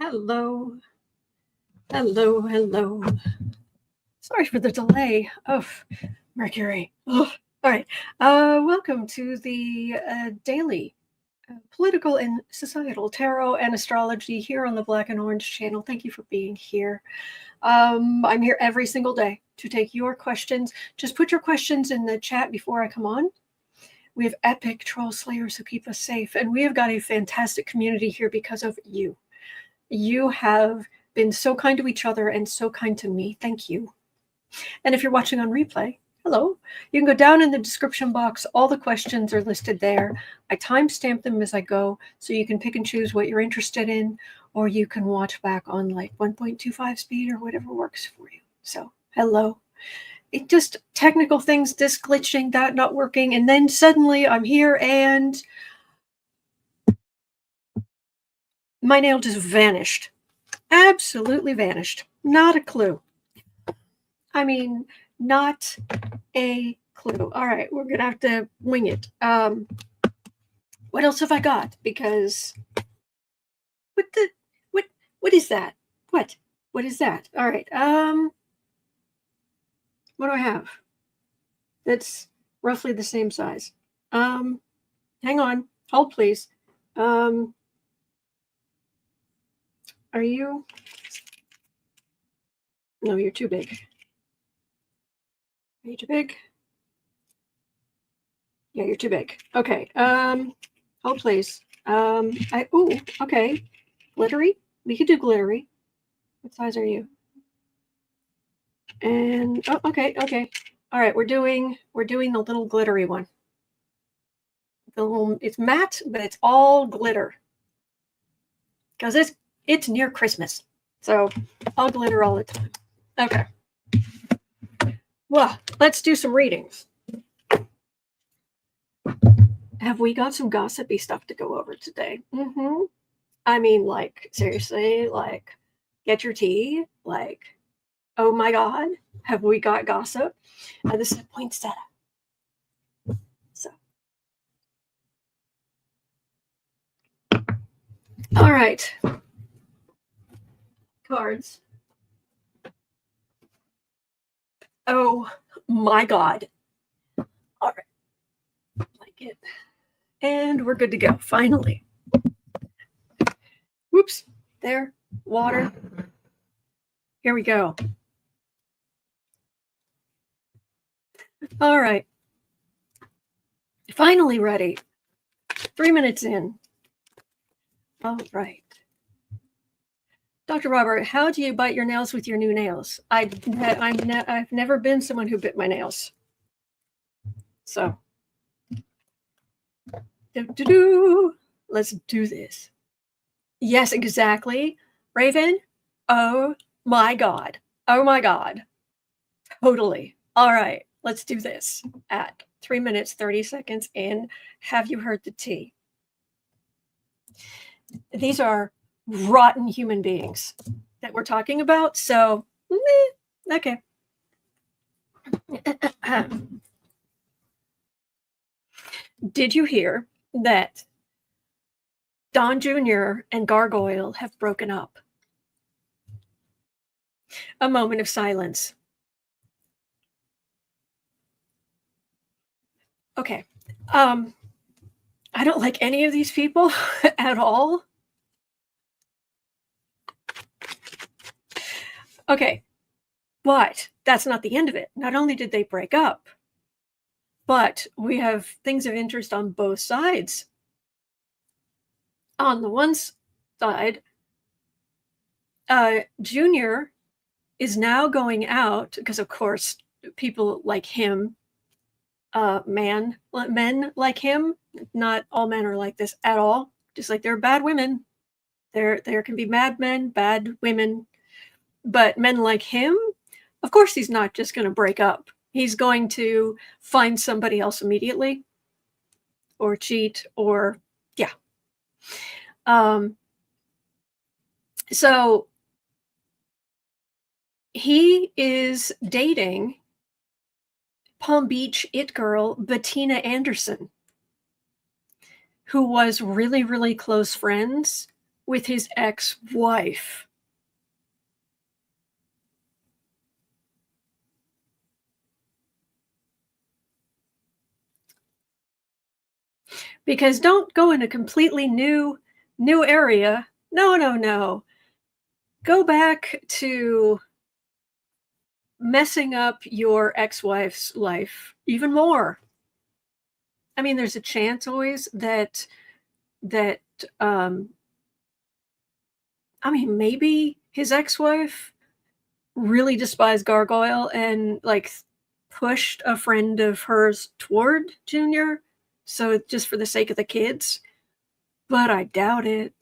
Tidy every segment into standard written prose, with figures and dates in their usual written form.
Hello. Hello, hello. Sorry for the delay. Oh, Mercury. Oh. All right. Welcome to the daily political and societal tarot and astrology here on the Black and Orange channel. Thank you for being here. I'm here every single day to take your questions. Just put your questions in the chat before I come on. We have epic troll slayers who keep us safe, and we have got a fantastic community here because of you. You have been so kind to each other and so kind to me. Thank you. And if you're watching on replay, hello. You can go down in the description box. All the questions are listed there. I timestamp them as I go, so you can pick and choose what you're interested in, or you can watch back on like 1.25 speed or whatever works for you. So, hello. It just technical things, this glitching, that not working, and then suddenly I'm here and my nail just vanished. Absolutely vanished. Not a clue. I mean, not a clue. All right, we're gonna have to wing it. What else have I got? Because what is that? What is that? All right. What do I have? That's roughly the same size. Hang on. Hold, please. Are you? No, you're too big. Are you too big? Yeah, you're too big. Okay. Hold, please. Okay. Glittery? We could do glittery. What size are you? And okay. All right, we're doing the little glittery one. It's matte, but it's all glitter. Because it's near Christmas. So I'll glitter all the time. Okay. Well, let's do some readings. Have we got some gossipy stuff to go over today? I mean, like, seriously, like, get your tea. Like, oh my God, have we got gossip? This is a poinsettia. So, all right. Cards. Oh my God. All right. Like it. And we're good to go, finally. Whoops. There. Water. Here we go. All right. Finally ready. 3 minutes in. All right. Dr. Robert, how do you bite your nails with your new nails? I've never been someone who bit my nails. So, let's do this. Yes, exactly. Raven, oh my God. Oh my God. Totally. All right, let's do this at 3 minutes, 30 seconds in. Have you heard the tea? These are rotten human beings that we're talking about. So, okay. Did you hear that Dum Dum Jr. and Gargoyle have broken up? A moment of silence. Okay. I don't like any of these people at all. Okay. But that's not the end of it. Not only did they break up, but we have things of interest on both sides. On the one side, Junior is now going out because, of course, people like him, men like him, not all men are like this at all. Just like there are bad women, there can be mad men, bad women, but men like him, of course, he's not just going to break up. He's going to find somebody else immediately, or cheat, or yeah. So he is dating Palm Beach it girl Bettina Anderson, who was really, really close friends with his ex-wife. Because don't go in a completely new area. No. Go back to messing up your ex-wife's life even more. I mean, there's a chance always that I mean, maybe his ex-wife really despised Gargoyle and like pushed a friend of hers toward Junior, so just for the sake of the kids. But I doubt it.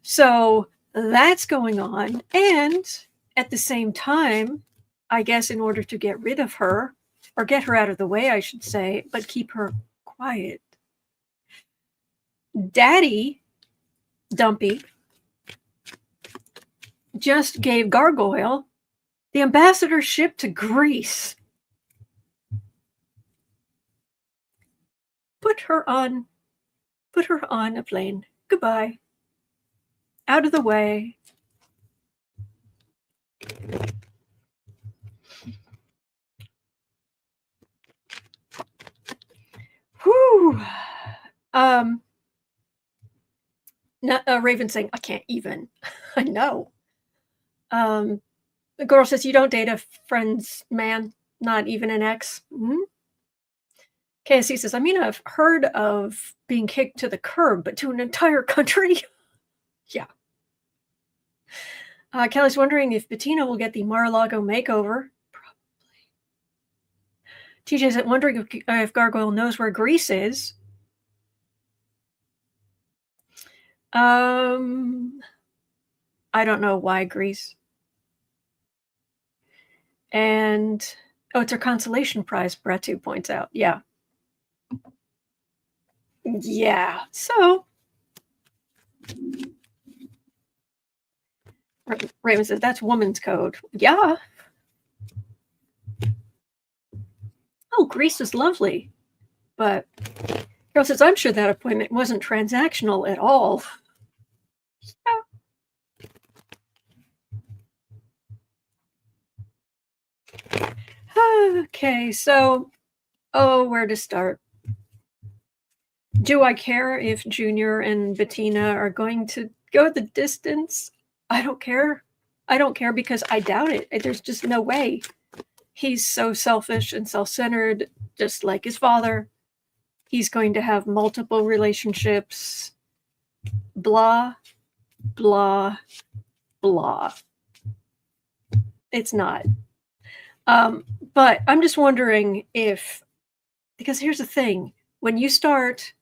So that's going on. And at the same time, I guess in order to get rid of her, or get her out of the way, I should say, but keep her quiet, Daddy Dumpy just gave Gargoyle the ambassadorship to Greece. Put her on a plane. Goodbye. Out of the way. Whew. Raven saying, I can't even. I know. The girl says, you don't date a friend's man, not even an ex. Mm-hmm. KSC says, I mean, I've heard of being kicked to the curb, but to an entire country? Yeah. Kelly's wondering if Bettina will get the Mar-a-Lago makeover. Probably. TJ's wondering if Gargoyle knows where Greece is. I don't know why Greece. And, it's her consolation prize, Bretu points out. Yeah. Yeah. So, Raven says, that's woman's code. Yeah. Oh, Greece is lovely. But Carol says, I'm sure that appointment wasn't transactional at all. Yeah. Okay, so, where to start? Do I care if Junior and Bettina are going to go the distance? I don't care. I don't care because I doubt it. There's just no way. He's so selfish and self-centered, just like his father. He's going to have multiple relationships. Blah, blah, blah. It's not. But I'm just wondering if, because here's the thing, when you start,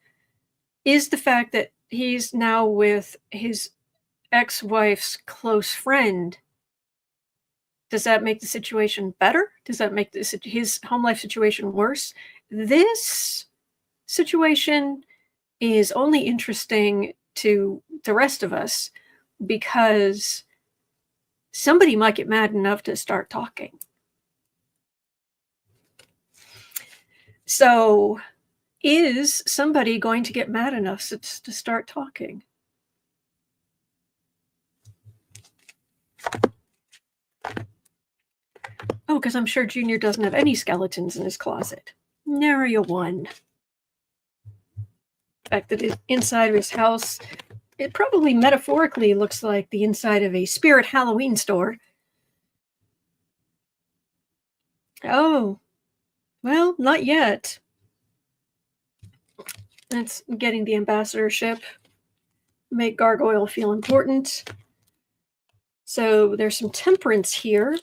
is the fact that he's now with his ex-wife's close friend, does that make the situation better? Does that make his home life situation worse? This situation is only interesting to the rest of us because somebody might get mad enough to start talking. So, is somebody going to get mad enough to start talking? Oh, because I'm sure Junior doesn't have any skeletons in his closet. Nary a one. In fact, that inside of his house, it probably metaphorically looks like the inside of a spirit Halloween store. Oh, well, not yet. That's getting the ambassadorship. Make Gargoyle feel important. So there's some temperance here.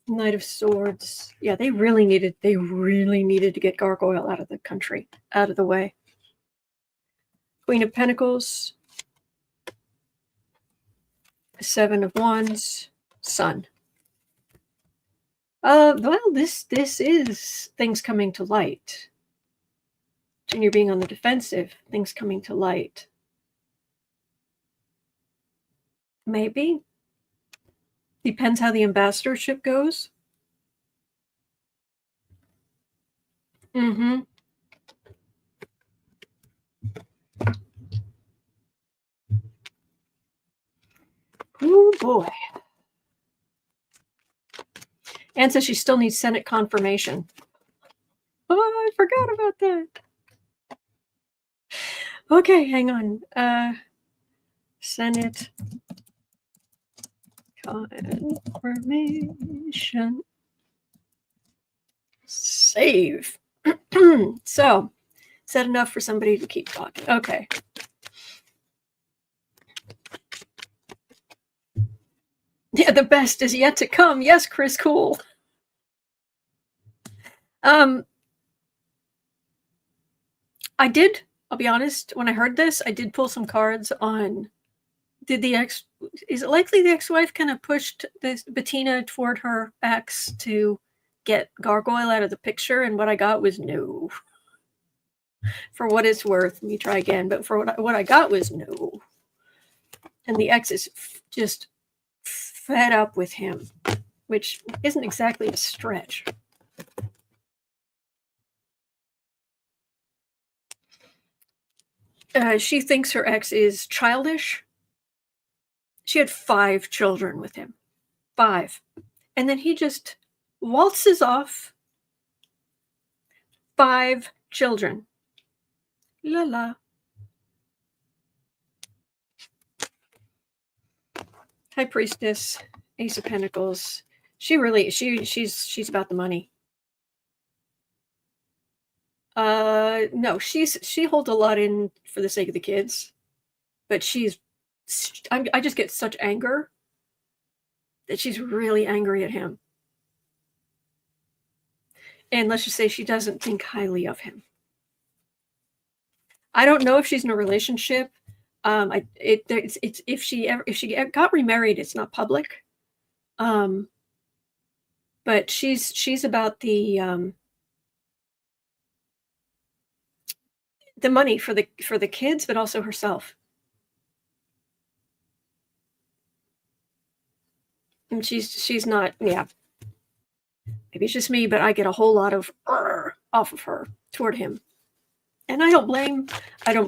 Knight of Swords. Yeah, they really needed to get Gargoyle out of the country, out of the way. Queen of Pentacles. Seven of Wands. Sun. Well, this is things coming to light. Junior being on the defensive, things coming to light. Maybe. Depends how the ambassadorship goes. Mm-hmm. boy. Anne says she still needs Senate confirmation. Oh, I forgot about that. Okay, hang on. Senate confirmation. Save. So, is that enough for somebody to keep talking? Okay. Yeah, the best is yet to come. Yes, Chris, cool. I'll be honest, when I heard this, I did pull some cards on, is it likely the ex-wife kind of pushed this Bettina toward her ex to get Gargoyle out of the picture? And what I got was no. For what it's worth, let me try again, but for what I got was no. And the ex is just fed up with him, which isn't exactly a stretch. She thinks her ex is childish. She had 5 children with him. 5. And then he just waltzes off. 5 children. La la. High Priestess, Ace of Pentacles. She's about the money. No, she holds a lot in for the sake of the kids, but I just get such anger that she's really angry at him. And let's just say she doesn't think highly of him. I don't know if she's in a relationship. If she got remarried, it's not public. But she's about the money for the kids, but also herself. And she's not, yeah. Maybe it's just me, but I get a whole lot of off of her toward him. And I don't blame her.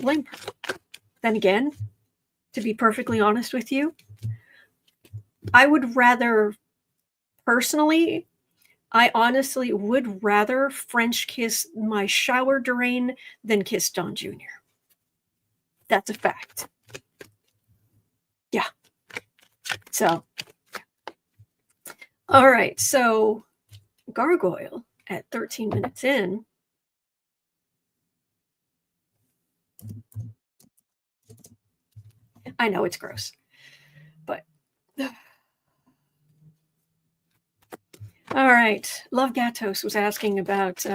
Then again, to be perfectly honest with you, I honestly would rather French kiss my shower drain than kiss Dum Jr. That's a fact. Yeah. So, all right. So, Gargoyle at 13 minutes in. I know it's gross, but all right. Love Gatos was asking about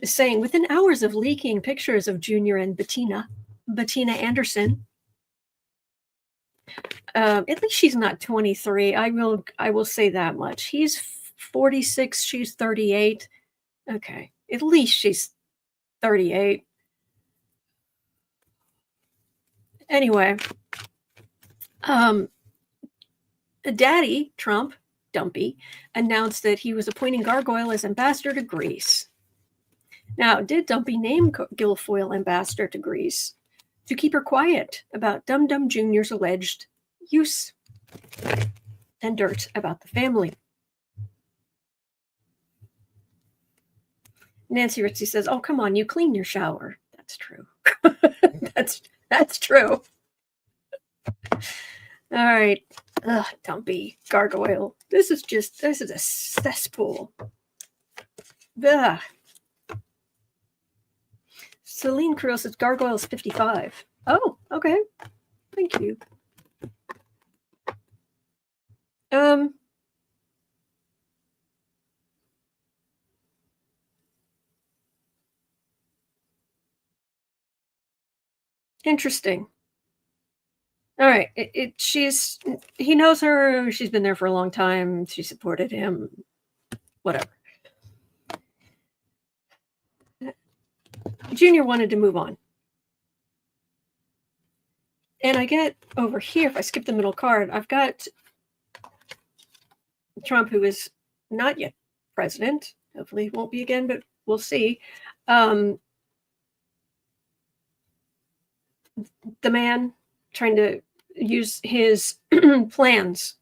saying within hours of leaking pictures of Junior and Bettina Anderson. At least she's not 23. I will say that much. He's 46. She's 38. Okay, at least she's 38. Anyway, Daddy Trump, Dumpy, announced that he was appointing Gargoyle as ambassador to Greece. Now, did Dumpy name Guilfoyle ambassador to Greece to keep her quiet about Dum Dum Jr.'s alleged use and dirt about the family? Nancy Ritchie says, "Oh, come on, you clean your shower." That's true. That's true. All right. Ugh, Dumpy, Gargoyle. This is a cesspool. Ugh. Celine Creel says Gargoyle's 55. Oh, okay. Thank you. Interesting. All right. He knows her. She's been there for a long time. She supported him. Whatever. Junior wanted to move on. And I get over here, if I skip the middle card, I've got Trump, who is not yet president. Hopefully won't be again, but we'll see. The man trying to use his plans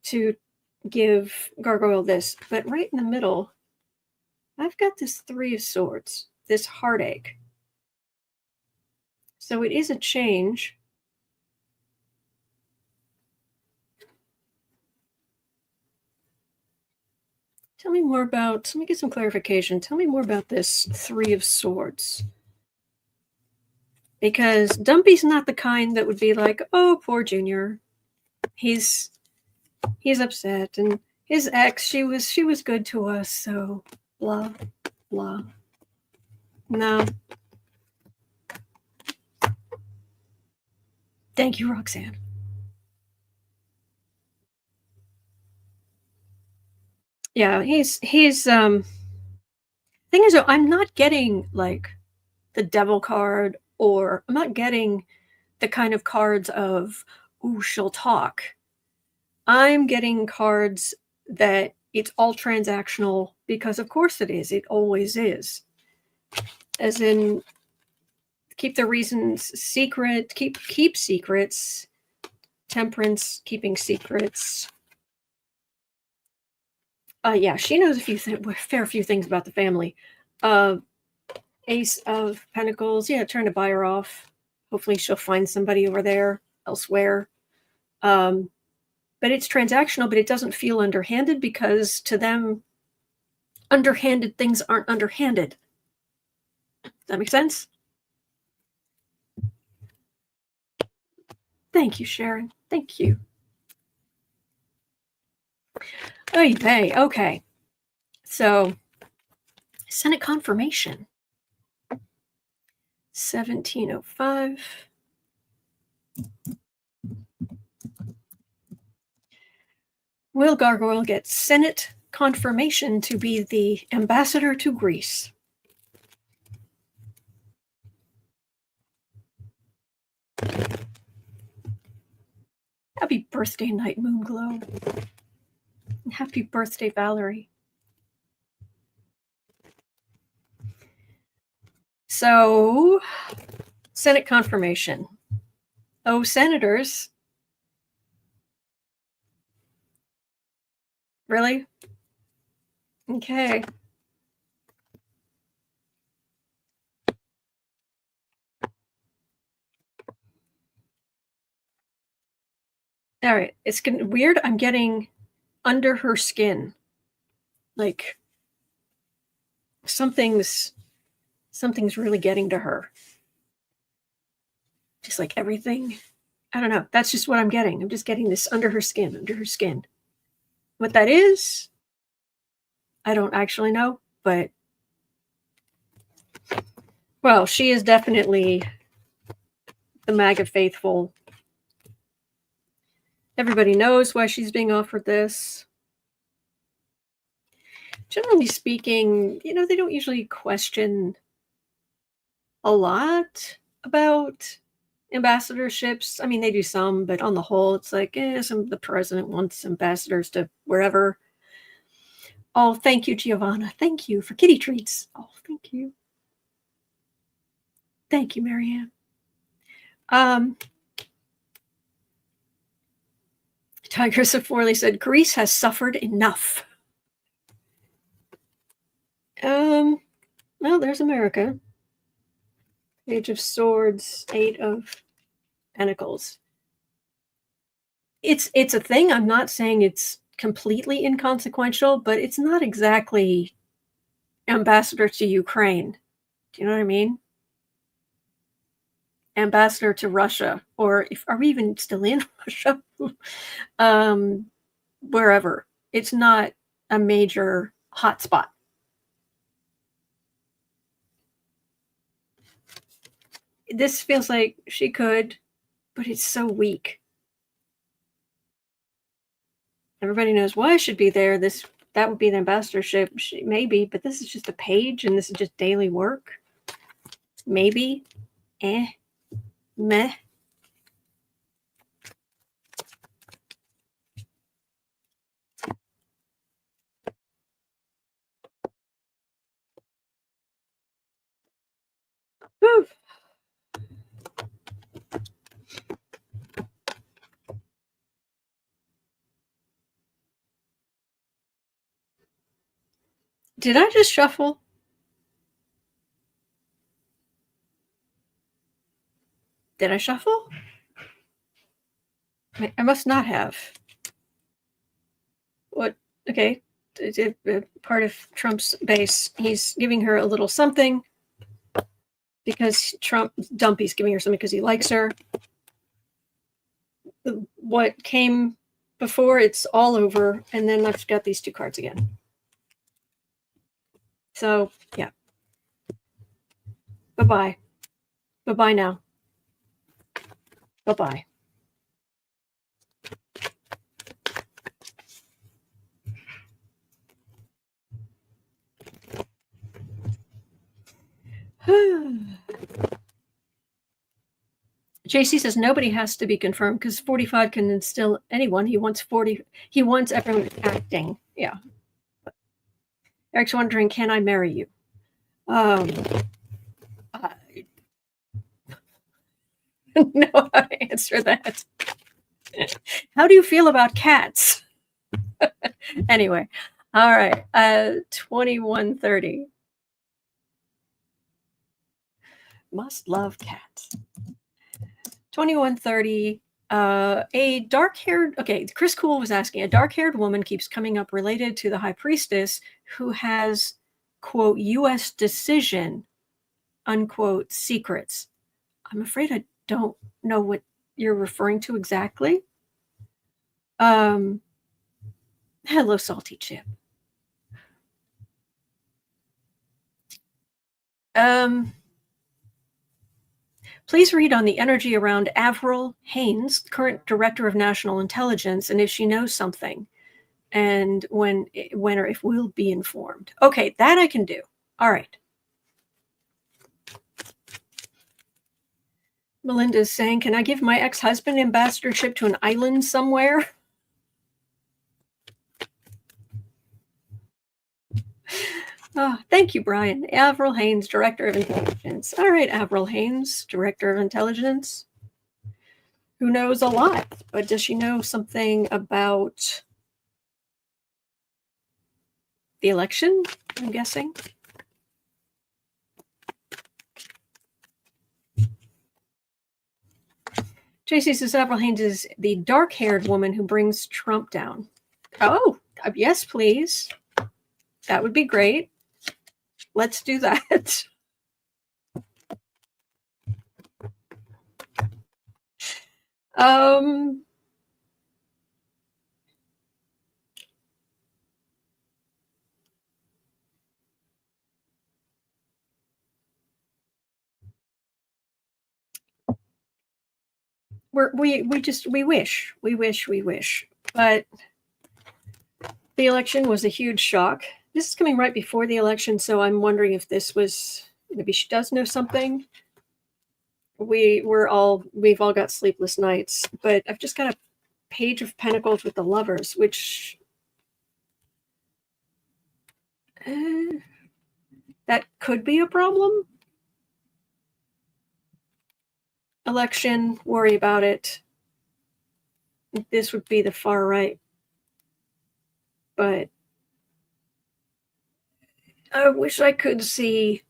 to give Gargoyle this. But right in the middle, I've got this Three of Swords, this heartache. So it is a change. Tell me more about, let me get some clarification. Tell me more about this Three of Swords. Because Dumpy's not the kind that would be like, oh, poor Junior. He's upset, and his ex, she was good to us, so blah blah. No. Thank you, Roxanne. Yeah, he's thing is, I'm not getting like the devil card, or I'm not getting the kind of cards of, ooh, she'll talk. I'm getting cards that it's all transactional, because of course it is. It always is. As in, keep the reasons secret, keep secrets, temperance, keeping secrets. Yeah, she knows a fair few things about the family. Ace of Pentacles, yeah, trying to buy her off. Hopefully she'll find somebody over there, elsewhere. But it's transactional, but it doesn't feel underhanded, because to them, underhanded things aren't underhanded. Does that make sense? Thank you, Sharon. Thank you. Okay. So, Senate confirmation. 1705. Will Gargoyle get Senate confirmation to be the ambassador to Greece? Happy birthday, Night Moon Glow. And happy birthday, Valerie. So, Senate confirmation. Oh, senators. Really? Okay. All right. It's getting weird. I'm getting under her skin. Like something's really getting to her. Just like everything. I don't know. That's just what I'm getting. I'm just getting this under her skin. What that is, I don't actually know, but well, she is definitely the MAGA faithful. Everybody knows why she's being offered this. Generally speaking, they don't usually question a lot about ambassadorships. I mean, they do some, but on the whole, it's like, the president wants ambassadors to wherever. Oh, thank you, Giovanna. Thank you for kitty treats. Oh, thank you. Thank you, Marianne. Tigress of Forley said, Greece has suffered enough. Well, there's America. Page of Swords, Eight of Pentacles. It's a thing. I'm not saying it's completely inconsequential, but it's not exactly ambassador to Ukraine. Do you know what I mean? Ambassador to Russia, or are we even still in Russia? Wherever. It's not a major hotspot. This feels like she could, but it's so weak. Everybody knows why I should be there. That would be an ambassadorship, maybe, but this is just a page, and this is just daily work. Maybe. Meh. Whew. Did I just shuffle? Did I shuffle? I must not have. What? Okay. Part of Trump's base. He's giving her a little something because Dumpy's giving her something because he likes her. What came before, it's all over. And then I've got these two cards again. So, yeah. Bye-bye. Bye-bye now. Bye-bye. JC says nobody has to be confirmed because 45 can instill anyone. He wants everyone acting. Yeah. Eric's wondering, can I marry you? No, how to answer that. How do you feel about cats? Anyway, all right. 2130. Must love cats. 2130. A dark-haired, okay, Chris Cool was asking, a dark-haired woman keeps coming up related to the high priestess who has, quote, U.S. decision, unquote, secrets. I'm afraid I don't know what you're referring to exactly. Hello, Salty Chip. Please read on the energy around Avril Haines, current Director of National Intelligence, and if she knows something, and when or if we'll be informed. Okay, that I can do. All right. Melinda's saying, can I give my ex-husband ambassadorship to an island somewhere? Oh, thank you, Brian. Avril Haines, Director of Intelligence. All right, Avril Haines, Director of Intelligence, who knows a lot, but does she know something about the election, I'm guessing? JC says Avril Haines is the dark-haired woman who brings Trump down. Oh, yes, please. That would be great. Let's do that. We wish, but the election was a huge shock. This is coming right before the election, so I'm wondering if this was, maybe she does know something. We've all got sleepless nights, but I've just got a Page of Pentacles with the Lovers, which that could be a problem. Election, worry about it. This would be the far right, but I wish I could see.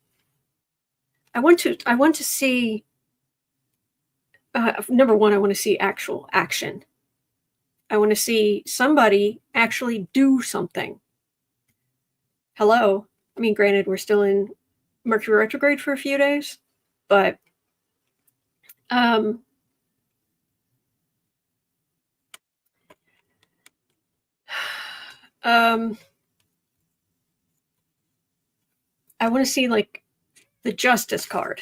I want to see. Number one, I want to see actual action. I want to see somebody actually do something. Hello. I mean, granted, we're still in Mercury retrograde for a few days, but I want to see like the Justice card.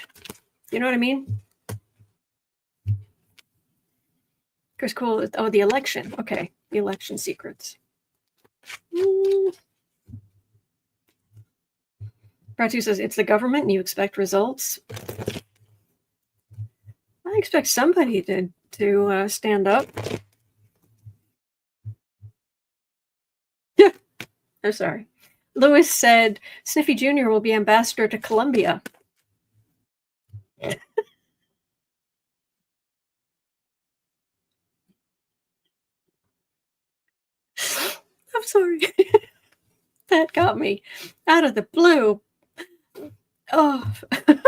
You know what I mean? Chris Cool. Oh, the election. Okay, the election secrets. Pratu says it's the government, and you expect results. I expect somebody to stand up. Yeah, I'm sorry. Lewis said Sniffy Jr. will be ambassador to Colombia. I'm sorry. That got me out of the blue. Oh, that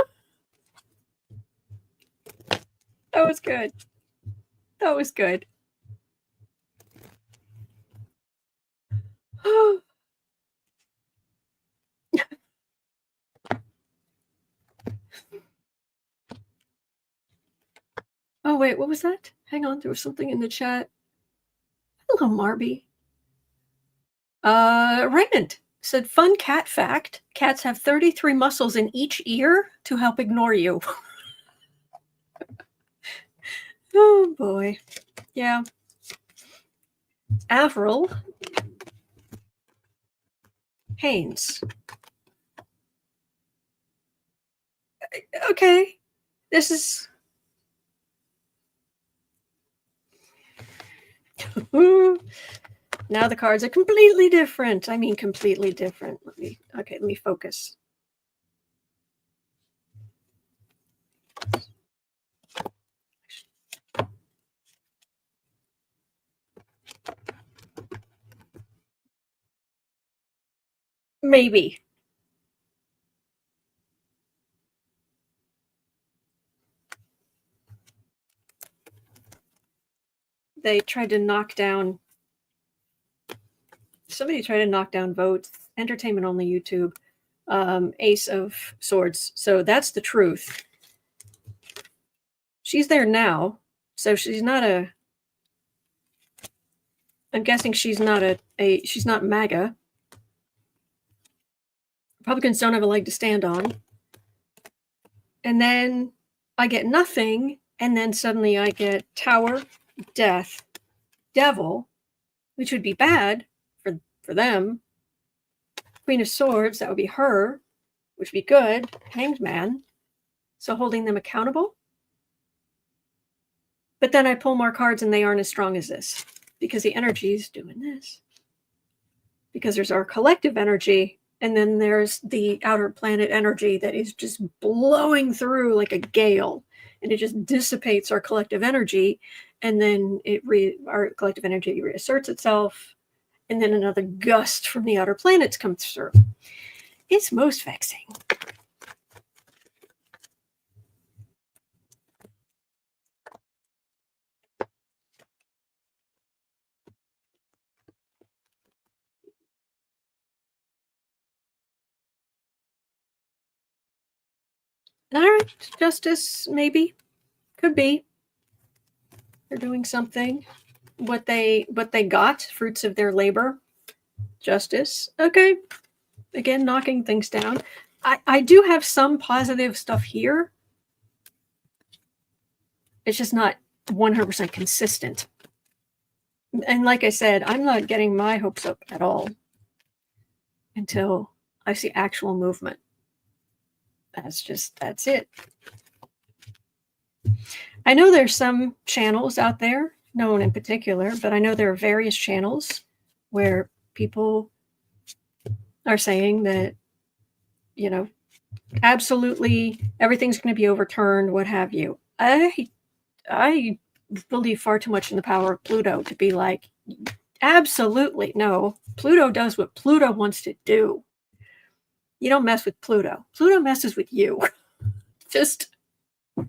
was good. That was good. Oh, wait, what was that? Hang on, there was something in the chat. Hello, Marby. Raymond said, fun cat fact. Cats have 33 muscles in each ear to help ignore you. Oh, boy. Yeah. Avril Haines. Okay. This is... Now the cards are completely different. I mean, completely different. Let me focus. Maybe. They tried to knock down... Somebody tried to knock down votes. Entertainment only YouTube. Ace of Swords. So that's the truth. She's there now. So she's not a... I'm guessing she's not she's not MAGA. Republicans don't have a leg to stand on. And then I get nothing, and then suddenly I get Tower, Death, Devil, which would be bad for them. Queen of Swords, that would be her, which would be good. Hanged Man. So holding them accountable. But then I pull more cards and they aren't as strong as this because the energy is doing this. Because there's our collective energy, and then there's the outer planet energy that is just blowing through like a gale, and it just dissipates our collective energy, and then our collective energy reasserts itself, and then another gust from the outer planets comes through. It's most vexing. All right, justice, maybe. Could be. They're doing something. What they got, fruits of their labor. Justice. Okay. Again, knocking things down. I do have some positive stuff here. It's just not 100% consistent. And like I said, I'm not getting my hopes up at all until I see actual movement. That's it. I know there's some channels out there, no one in particular, but I know there are various channels where people are saying that, you know, absolutely everything's going to be overturned, what have you. I believe far too much in the power of Pluto to be like, absolutely no. Pluto does what Pluto wants to do. You don't mess with Pluto. Pluto messes with you. Just, I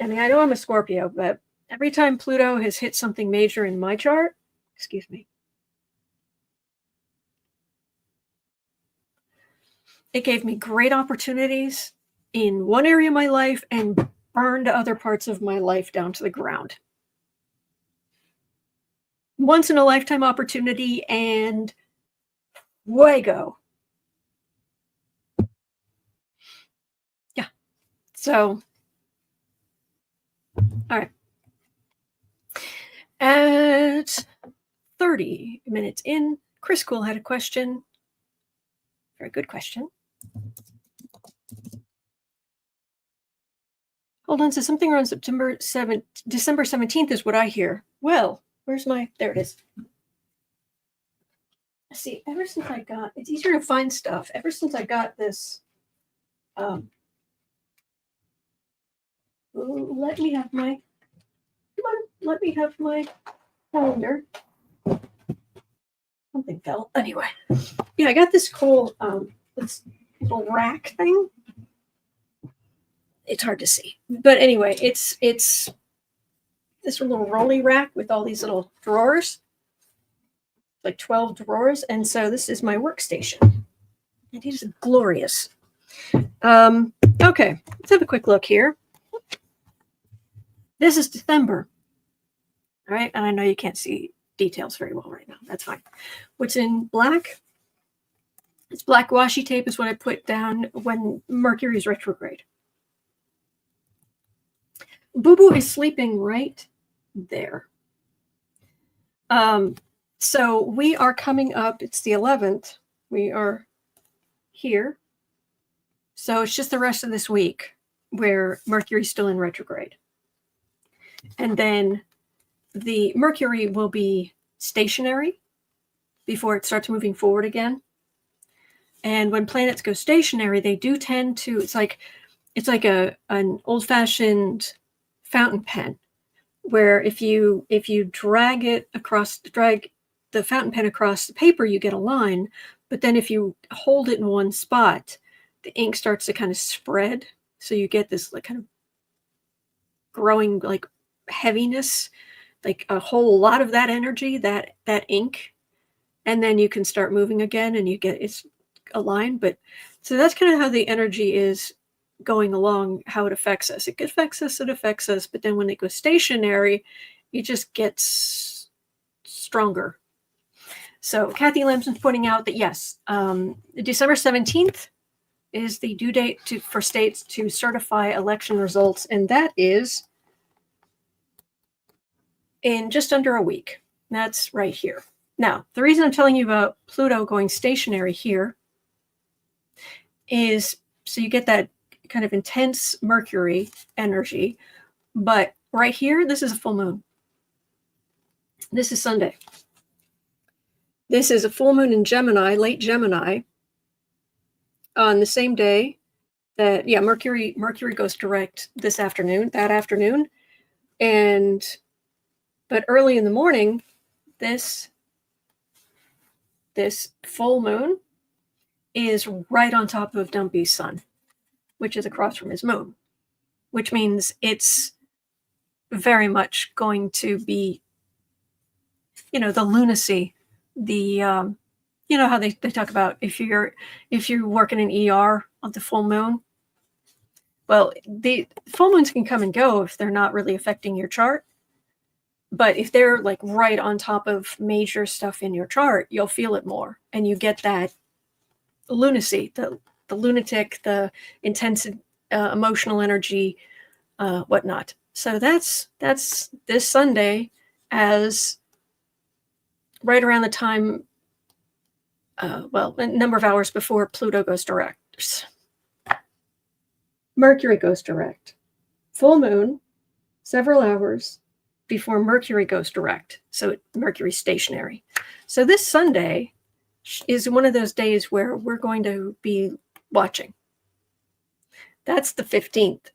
mean, I know I'm a Scorpio, but every time Pluto has hit something major in my chart, excuse me, it gave me great opportunities in one area of my life and burned other parts of my life down to the ground. Once in a lifetime opportunity, and way go. Yeah. So, all right. At 30 minutes in, Chris Cool had a question. Very good question. Hold on, so something around December 17th is what I hear. Well, where's my, there it is. See, ever since I got, it's easier to find stuff. Ever since I got this, let me have my, come on, let me have my calendar. Something fell. Anyway, yeah, I got this cool this little rack thing. It's hard to see, but anyway, it's this little rolly rack with all these little drawers, like 12 drawers, and so this is my workstation, and it is glorious. Okay, let's have a quick look here. This is December, right? And I know you can't see details very well right now. That's fine. What's in black? It's black washi tape is what I put down when Mercury is retrograde. Boo Boo is sleeping right there. So we are coming up. It's the 11th. We are here. So it's just the rest of this week where Mercury's still in retrograde. And then the Mercury will be stationary before it starts moving forward again. And when planets go stationary, they do tend to, it's like an old-fashioned fountain pen, where if you drag the fountain pen across the paper, you get a line. But then if you hold it in one spot, the ink starts to kind of spread. So you get this like kind of growing like heaviness, like a whole lot of that energy, that ink. And then you can start moving again and you get it's a line. But so that's kind of how the energy is going along, how it affects us. It affects us, but then when it goes stationary, it just gets stronger. So Kathy Lamson's pointing out that yes, December 17th is the due date for states to certify election results, and that is in just under a week. That's right here. Now, the reason I'm telling you about Pluto going stationary here is so you get that kind of intense Mercury energy, but right here, this is a full moon. This is Sunday. This is a full moon in Gemini, late Gemini, on the same day that, Mercury goes direct that afternoon. But early in the morning, this full moon is right on top of Dumpy's sun, which is across from his moon, which means it's very much going to be, the lunacy, the, how they talk about if you work in an ER on the full moon. Well, the full moons can come and go if they're not really affecting your chart. But if they're like right on top of major stuff in your chart, you'll feel it more. And you get that lunacy, the lunatic, the intense emotional energy, whatnot. So that's this Sunday, as right around the time, a number of hours before Pluto goes direct. Mercury goes direct. Full moon, several hours before Mercury goes direct. So Mercury's stationary. So this Sunday is one of those days where we're going to be watching. That's the 15th.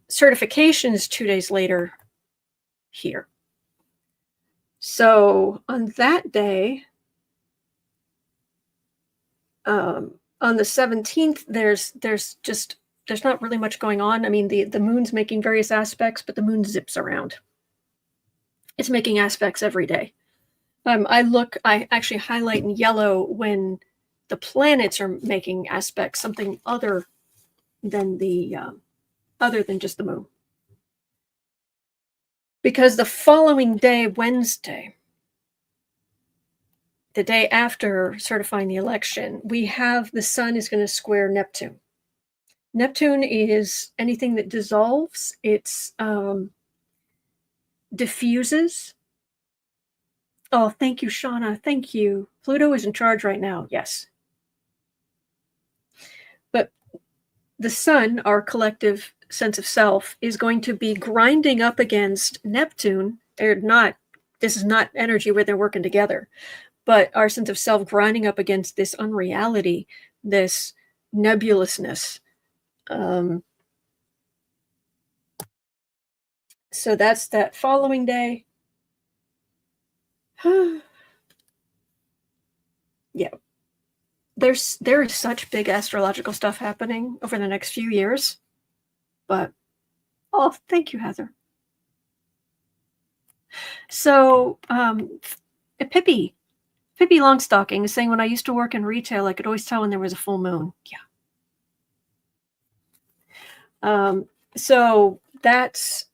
Certification is 2 days later here. So on that day, on the 17th, there's not really much going on. I mean, the moon's making various aspects, but the moon zips around. It's making aspects every day. I actually highlight in yellow when the planets are making aspects, something other than just the moon. Because the following day, Wednesday, the day after certifying the election, we have the sun is going to square Neptune. Neptune is anything that dissolves. It's diffuses. Oh, thank you, Shauna. Thank you. Pluto is in charge right now. Yes. But the sun, our collective sense of self, is going to be grinding up against Neptune. This is not energy where they're working together, but our sense of self grinding up against this unreality, this nebulousness. So that's that following day. Yeah. There is such big astrological stuff happening over the next few years. But, oh, thank you, Heather. So, Pippi Longstocking is saying, when I used to work in retail, I could always tell when there was a full moon. Yeah. So that's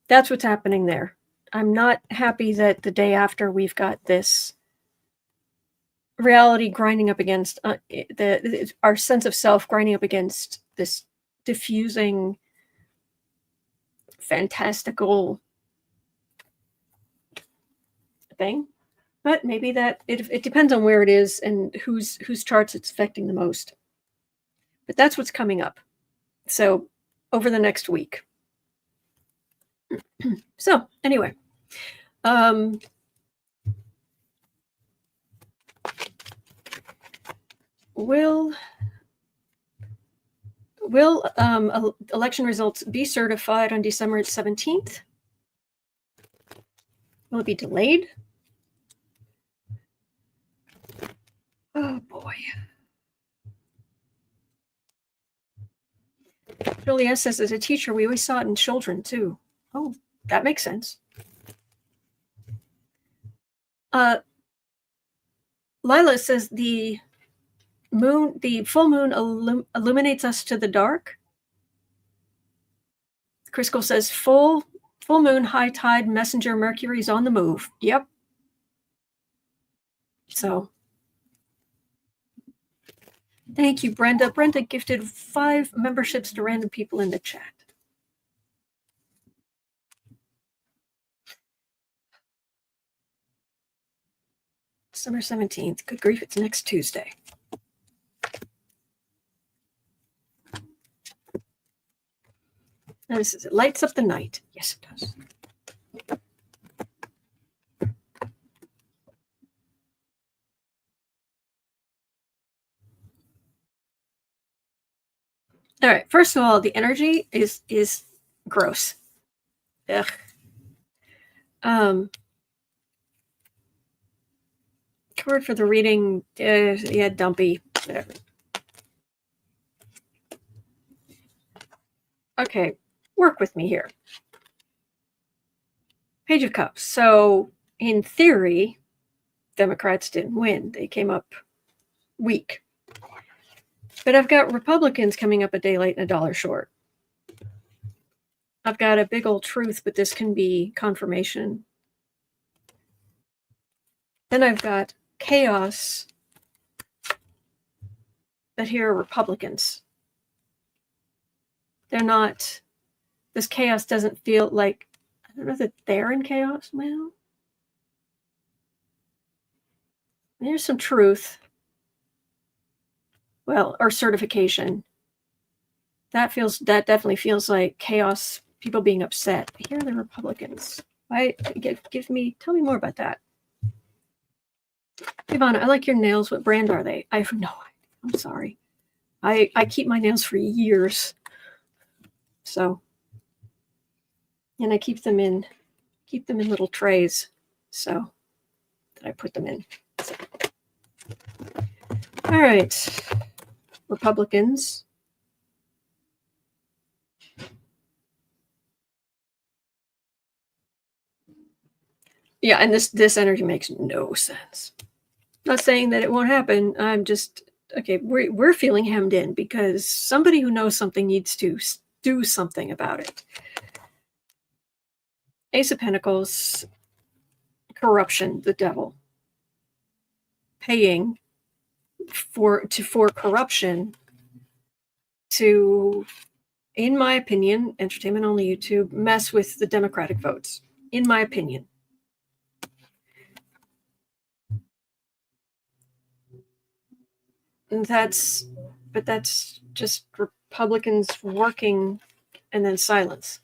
what's happening there. I'm not happy that the day after we've got this reality grinding up against our sense of self grinding up against this diffusing, fantastical thing. But maybe that it depends on where it is and whose charts it's affecting the most. But that's what's coming up. So over the next week. So anyway, will election results be certified on December 17th? Will it be delayed? Oh boy. Julia says, as a teacher, we always saw it in children too. Oh, that makes sense. Lila says the full moon illuminates us to the dark. Crisco says full moon, high tide, messenger, Mercury's on the move. Yep. So thank you, Brenda. Brenda gifted 5 memberships to random people in the chat. December 17th. Good grief, it's next Tuesday. Now this is, it lights up the night. Yes, it does. All right. First of all, the energy is gross. Ugh. Word for the reading. Yeah, dumpy. Whatever. Okay, work with me here. Page of Cups. So, in theory, Democrats didn't win. They came up weak. But I've got Republicans coming up a day late and a dollar short. I've got a big old truth, but this can be confirmation. Then I've got chaos, but here are Republicans. They're not, this chaos doesn't feel like, I don't know that they're in chaos. Well, there's some truth. Well, or certification. That definitely feels like chaos, people being upset. Here are the Republicans. Tell me more about that. Ivana, I like your nails. What brand are they? I have no idea. I'm sorry. I keep my nails for years. So, and I keep them in little trays. So that I put them in. So. All right. Republicans. Yeah, and this energy makes no sense. Not saying that it won't happen. I'm just okay. We're feeling hemmed in because somebody who knows something needs to do something about it. Ace of Pentacles, corruption, the devil, paying for corruption to, in my opinion, entertainment only YouTube, mess with the Democratic votes. In my opinion. And that's just Republicans working and then silence.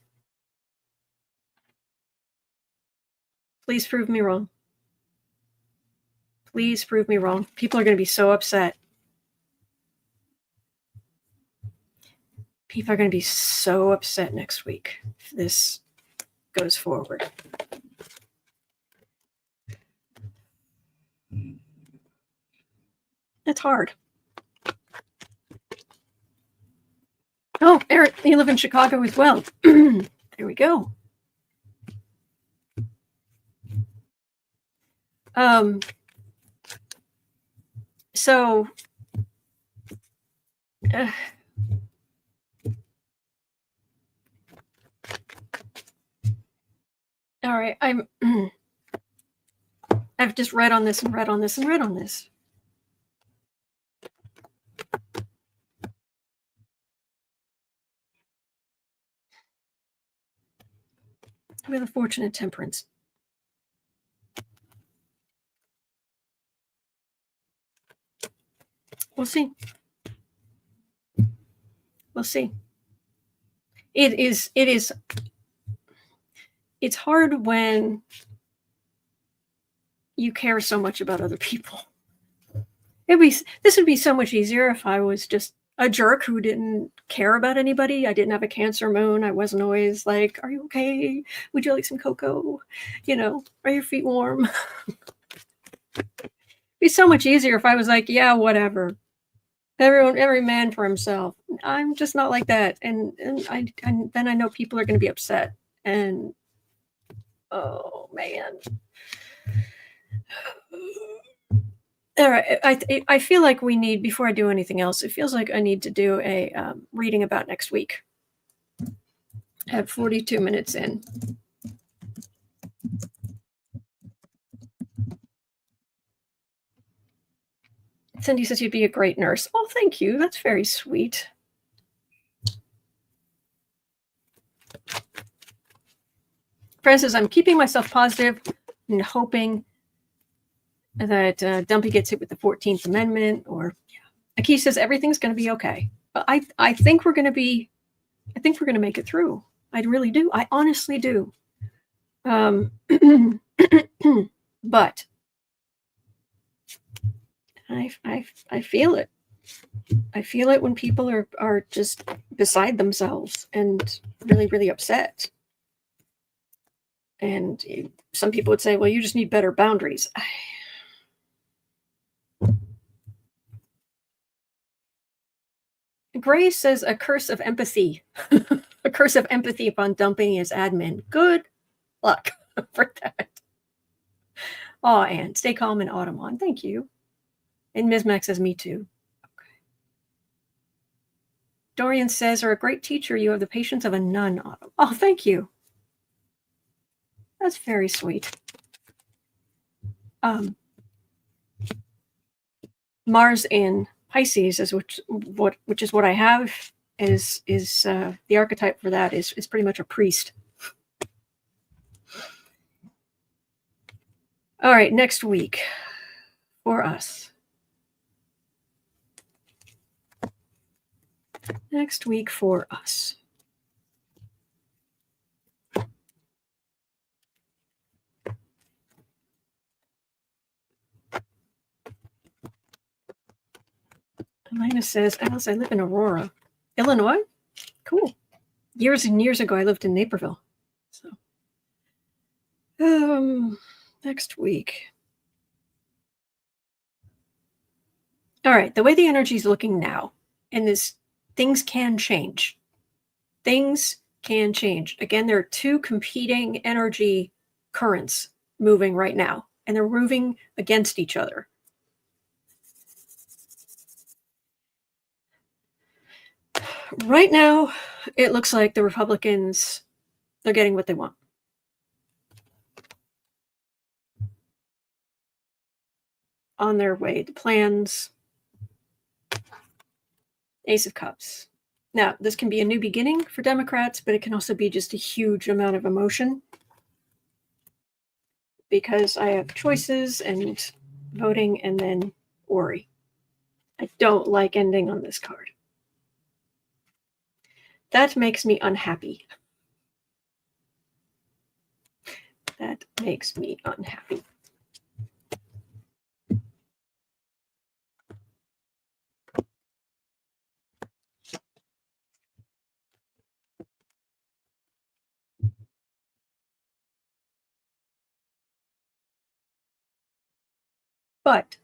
Please prove me wrong. Please prove me wrong. People are going to be so upset. People are going to be so upset next week if this goes forward. It's hard. Oh, Eric, you live in Chicago as well. There we go. So, all right, I've just read on this and read on this and read on this. We have a fortunate temperance. We'll see. We'll see. It's hard when you care so much about other people. This would be so much easier if I was just a jerk who didn't care about anybody. I didn't have a Cancer moon. I wasn't always like, "Are you okay? Would you like some cocoa? You know, are your feet warm?" It'd be so much easier if I was like, "Yeah, whatever. Every man for himself." I'm just not like that, and then I know people are going to be upset, and oh man. All right, I feel like we need, before I do anything else, it feels like I need to do a reading about next week. At 42 minutes in. Cindy says you'd be a great nurse. Oh, thank you. That's very sweet. Francis, I'm keeping myself positive and hoping that Dumpy gets hit with the 14th Amendment. Or Aki says everything's going to be okay. I think we're going to make it through. I really do. I honestly do. But I feel it. I feel it when people are just beside themselves and really, really upset. And some people would say, well, you just need better boundaries. Grace says a curse of empathy. A curse of empathy upon dumping his admin. Good luck for that. Oh, and stay calm in Autumn. Thank you. And Ms. Max says, me too. Okay. Dorian says, are a great teacher. You have the patience of a nun, Autumn. Oh, thank you. That's very sweet. Mars in Pisces is which is what I have is the archetype for that is pretty much a priest. All right, next week for us. Next week for us. Elena says, Alice, I live in Aurora, Illinois. Cool. Years and years ago, I lived in Naperville. So, next week. All right, the way the energy is looking now, and this, things can change. Things can change. Again, there are two competing energy currents moving right now, and they're moving against each other. Right now, it looks like the Republicans, they're getting what they want. On their way to plans. Ace of Cups. Now, this can be a new beginning for Democrats, but it can also be just a huge amount of emotion. Because I have choices and voting and then worry. I don't like ending on this card. That makes me unhappy. That makes me unhappy. But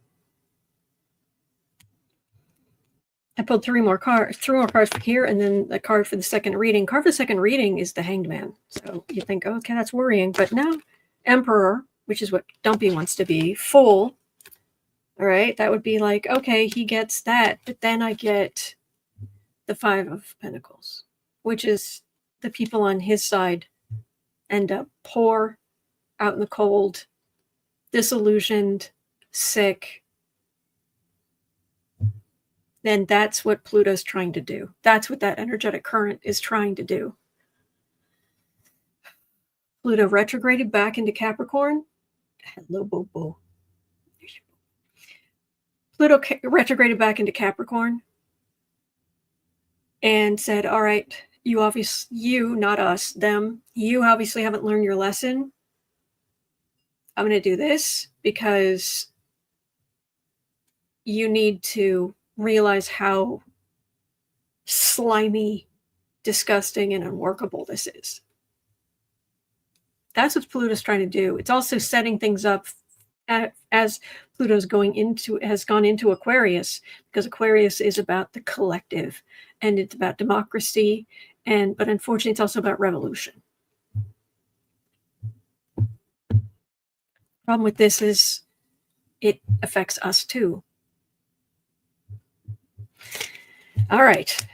I pulled three more cards for here, and then the card for the second reading. Card for the second reading is the Hanged Man. So you think, okay, that's worrying. But no, Emperor, which is what Dumpy wants to be, Fool. All right, that would be like, okay, he gets that. But then I get the Five of Pentacles, which is the people on his side end up poor, out in the cold, disillusioned, sick. Then that's what Pluto's trying to do. That's what that energetic current is trying to do. Pluto retrograded back into Capricorn. Hello, Bobo. Pluto retrograded back into Capricorn and said, all right, you, not us, them, you obviously haven't learned your lesson. I'm going to do this because you need to realize how slimy, disgusting, and unworkable this is. That's what Pluto's trying to do. It's also setting things up as Pluto's has gone into Aquarius, because Aquarius is about the collective and it's about democracy, but unfortunately it's also about revolution. Problem with this is it affects us too. All right.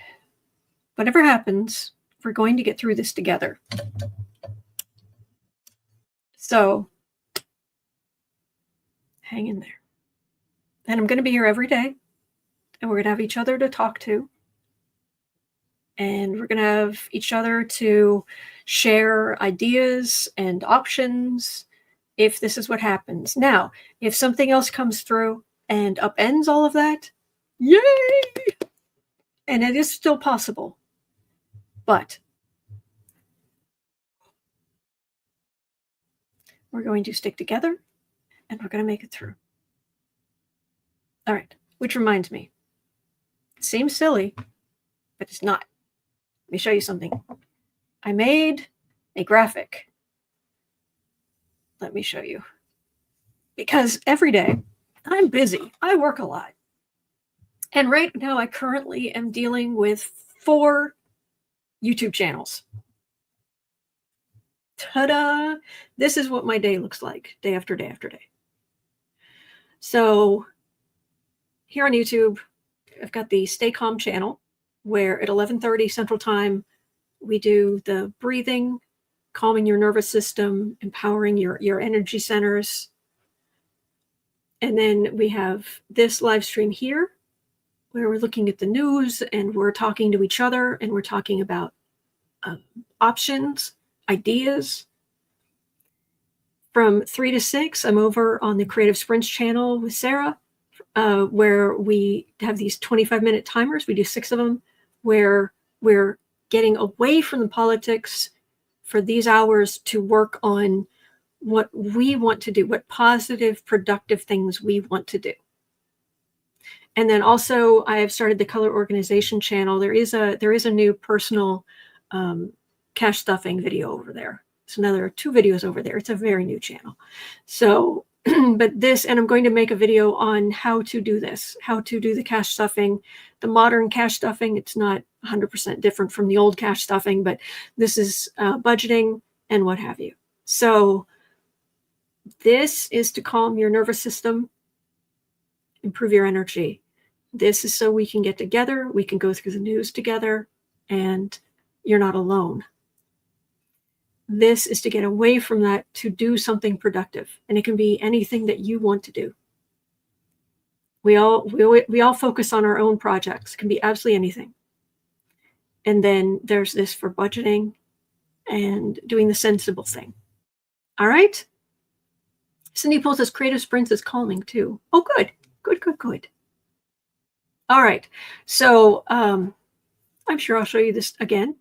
Whatever happens, we're going to get through this together. So hang in there. And I'm going to be here every day. And we're going to have each other to talk to. And we're going to have each other to share ideas and options if this is what happens. Now, if something else comes through and upends all of that, yay! And it is still possible. But we're going to stick together and we're going to make it through. All right. Which reminds me, it seems silly, but it's not. Let me show you something. I made a graphic. Let me show you. Because every day I'm busy. I work a lot. And right now I currently am dealing with 4 YouTube channels. Ta-da! This is what my day looks like, day after day after day. So here on YouTube, I've got the Stay Calm channel, where at 11:30 Central Time, we do the breathing, calming your nervous system, empowering your energy centers. And then we have this live stream here, where we're looking at the news and we're talking to each other and we're talking about options, ideas. From 3 to 6, I'm over on the Creative Sprints channel with Sarah, where we have these 25-minute timers. We do 6 of them, where we're getting away from the politics for these hours to work on what we want to do, what positive, productive things we want to do. And then also I have started the color organization channel. There is a new personal cash stuffing video over there. It's another 2 videos over there. It's a very new channel. So, but this, and I'm going to make a video on how to do this, how to do the cash stuffing, the modern cash stuffing. It's not 100% different from the old cash stuffing, but this is budgeting and what have you. So this is to calm your nervous system, improve your energy. This is so we can get together, we can go through the news together, and you're not alone. This is to get away from that, to do something productive. And it can be anything that you want to do. We all focus on our own projects. It can be absolutely anything. And then there's this for budgeting and doing the sensible thing. All right? Cindy Pool says Creative Sprints is calming too. Oh, good. Good. All right. So I'm sure I'll show you this again.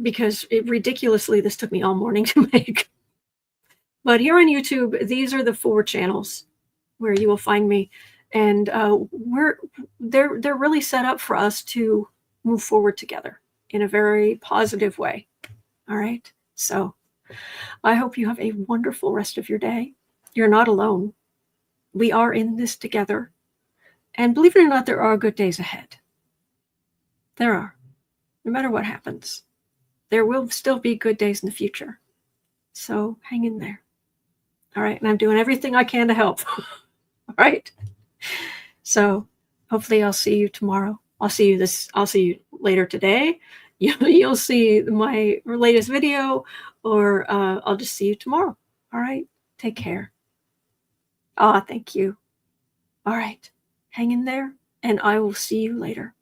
Because ridiculously, this took me all morning to make. But here on YouTube, these are the 4 channels where you will find me. And they're really set up for us to move forward together in a very positive way. All right. So I hope you have a wonderful rest of your day. You're not alone. We are in this together. And believe it or not, there are good days ahead. There are. No matter what happens, there will still be good days in the future. So hang in there. All right. And I'm doing everything I can to help. All right. So hopefully I'll see you tomorrow. I'll see you later today. You'll see my latest video, or I'll just see you tomorrow. All right. Take care. Thank you. All right. Hang in there, and I will see you later.